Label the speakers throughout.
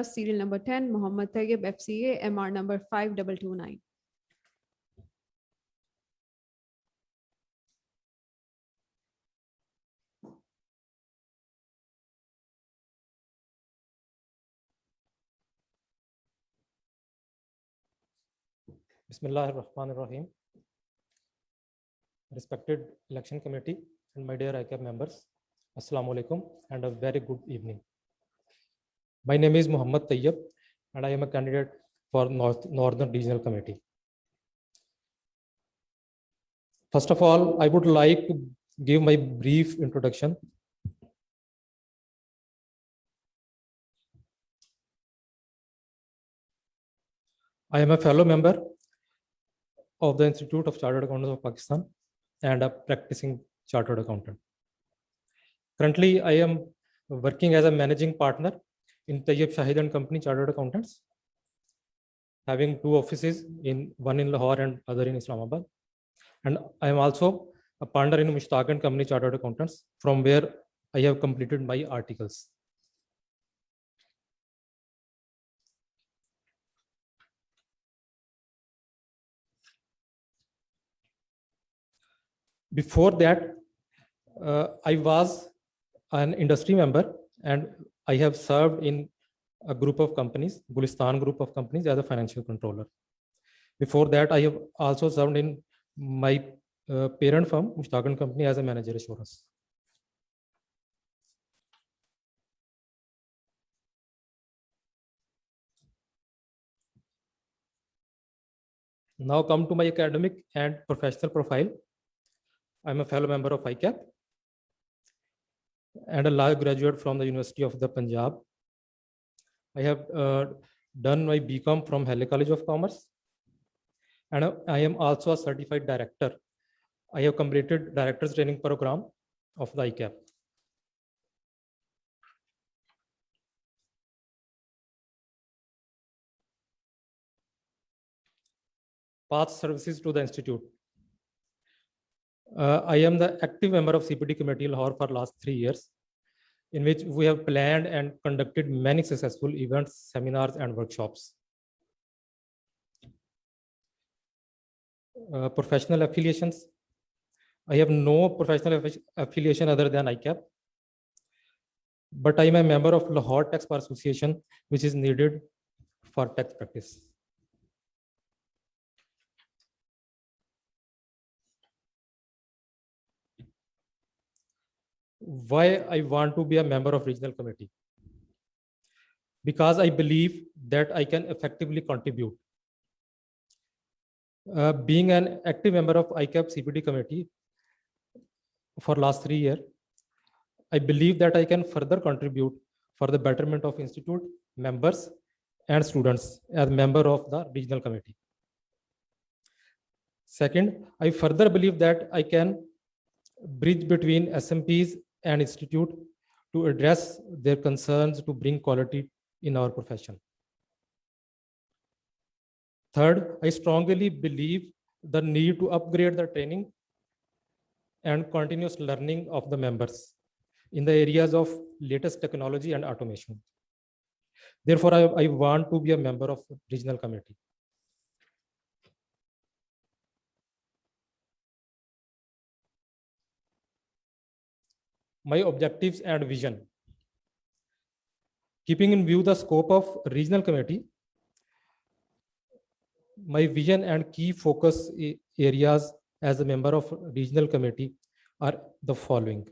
Speaker 1: serial number 10, Mohammed Tayyib, FCA, MR number 5229.
Speaker 2: Bismillah ar-Rahman ar-Rahim. Respected election committee and my dear ICAP members, Assalamu alaikum and a very good evening. My name is Mohammed Tayyib and I am a candidate for Northern Regional Committee. First of all, I would like to give my brief introduction. I am a fellow member of the Institute of Chartered Accountants of Pakistan and a practicing chartered accountant. Currently, I am working as a managing partner in Tayyib Shahid and Company Chartered Accountants, having two offices, one in Lahore and other in Islamabad. And I am also a partner in Mushtaq and Company Chartered Accountants, from where I have completed my articles. Before that, I was an industry member and I have served in a group of companies, Gulistan group of companies, as a financial controller. Before that, I have also served in my parent firm, Mushtaq and Company, as a manager assurance. Now come to my academic and professional profile. I'm a fellow member of ICAP and a law graduate from the University of the Punjab. I have done my BCom from Halle College of Commerce, and I am also a certified director. I have completed director's training program of the ICAP. Past services to the institute. I am the active member of CPD committee in Lahore for last 3 years, in which we have planned and conducted many successful events, seminars, and workshops. Professional affiliations. I have no professional affiliation other than ICAP, but I am a member of Lahore Tax Bar Association, which is needed for tax practice. Why I want to be a member of regional committee? Because I believe that I can effectively contribute. Being an active member of ICAP CPD committee for last 3 years, I believe that I can further contribute for the betterment of institute members and students as member of the regional committee. Second, I further believe that I can bridge between SMPs and institute to address their concerns to bring quality in our profession. Third, I strongly believe the need to upgrade the training and continuous learning of the members in the areas of latest technology and automation. Therefore, I want to be a member of regional committee. My objectives and vision. Keeping in view the scope of regional committee, my vision and key focus areas as a member of regional committee are the following.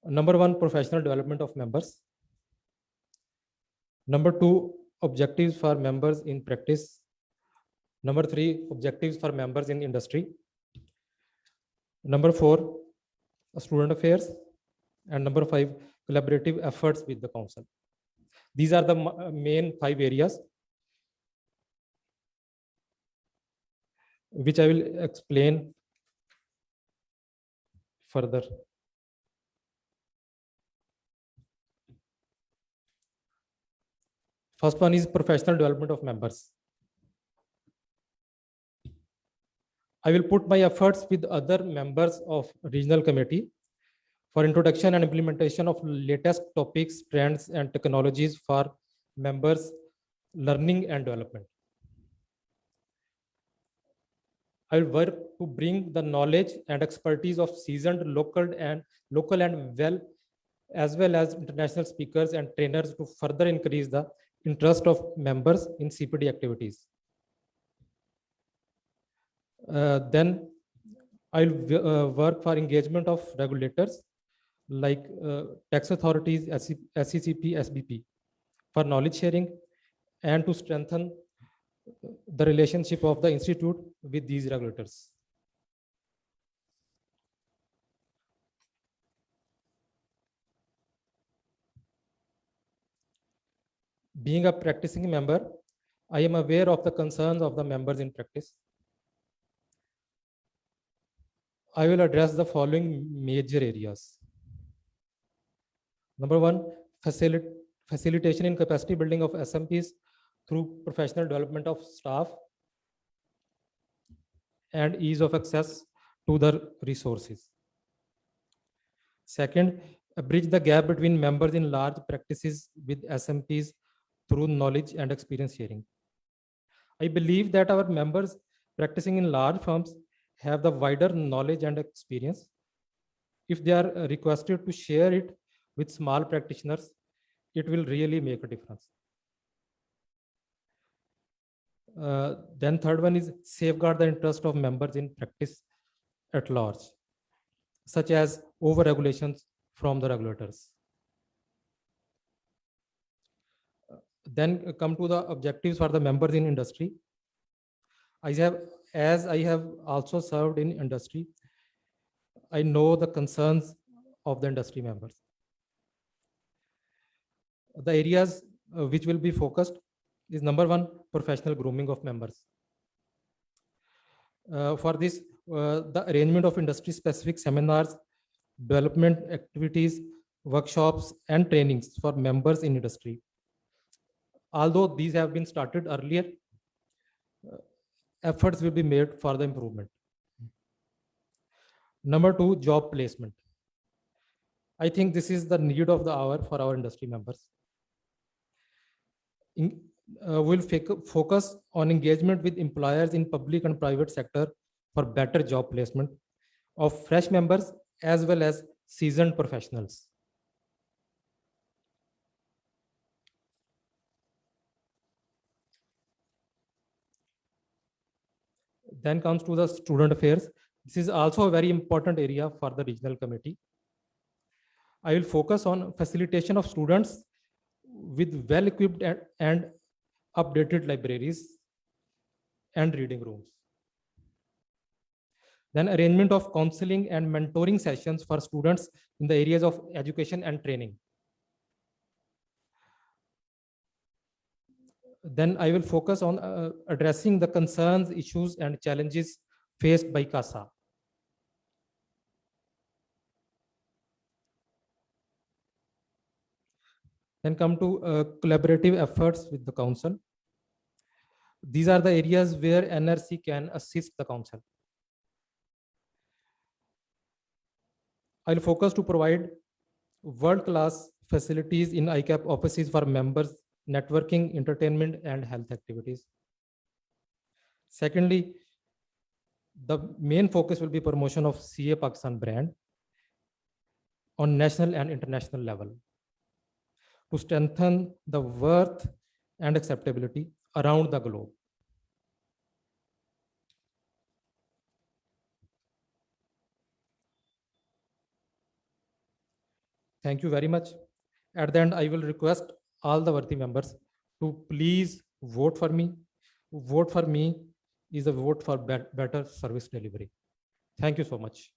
Speaker 2: Number 1, professional development of members. Number 2, objectives for members in practice. Number 3, objectives for members in industry. Number 4, student affairs. And number 5, collaborative efforts with the council. These are the main 5 areas which I will explain further. First one is professional development of members. I will put my efforts with other members of regional committee for introduction and implementation of latest topics, trends, and technologies for members' learning and development. I will work to bring the knowledge and expertise of seasoned local and as well as international speakers and trainers to further increase the interest of members in CPD activities. Then I'll work for engagement of regulators like tax authorities, SECP, SBP for knowledge sharing and to strengthen the relationship of the institute with these regulators. Being a practicing member, I am aware of the concerns of the members in practice. I will address the following major areas. Number one, facilitation in capacity building of SMPs through professional development of staff and ease of access to the resources. Second, bridge the gap between members in large practices with SMPs through knowledge and experience sharing. I believe that our members practicing in large firms have the wider knowledge and experience. If they are requested to share it with small practitioners, it will really make a difference. Then third one is safeguard the interest of members in practice at large, such as over-regulations from the regulators. Then come to the objectives for the members in industry. As I have also served in industry, I know the concerns of the industry members. The areas which will be focused is number one, professional grooming of members. For this, the arrangement of industry-specific seminars, development activities, workshops, and trainings for members in industry. Although these have been started earlier, efforts will be made for the improvement. Number two, job placement. I think this is the need of the hour for our industry members. We'll focus on engagement with employers in public and private sector for better job placement of fresh members as well as seasoned professionals. Then comes to the student affairs. This is also a very important area for the regional committee. I will focus on facilitation of students with well-equipped and updated libraries and reading rooms. Then arrangement of counseling and mentoring sessions for students in the areas of education and training. Then I will focus on addressing the concerns, issues, and challenges faced by CASA. Then come to collaborative efforts with the council. These are the areas where NRC can assist the council. I'll focus to provide world-class facilities in ICAP offices for members, networking, entertainment, and health activities. Secondly, the main focus will be promotion of CA Pakistan brand on national and international level to strengthen the worth and acceptability around the globe. Thank you very much. At the end, I will request all the worthy members to please vote for me. Vote for me is a vote for better service delivery. Thank you so much.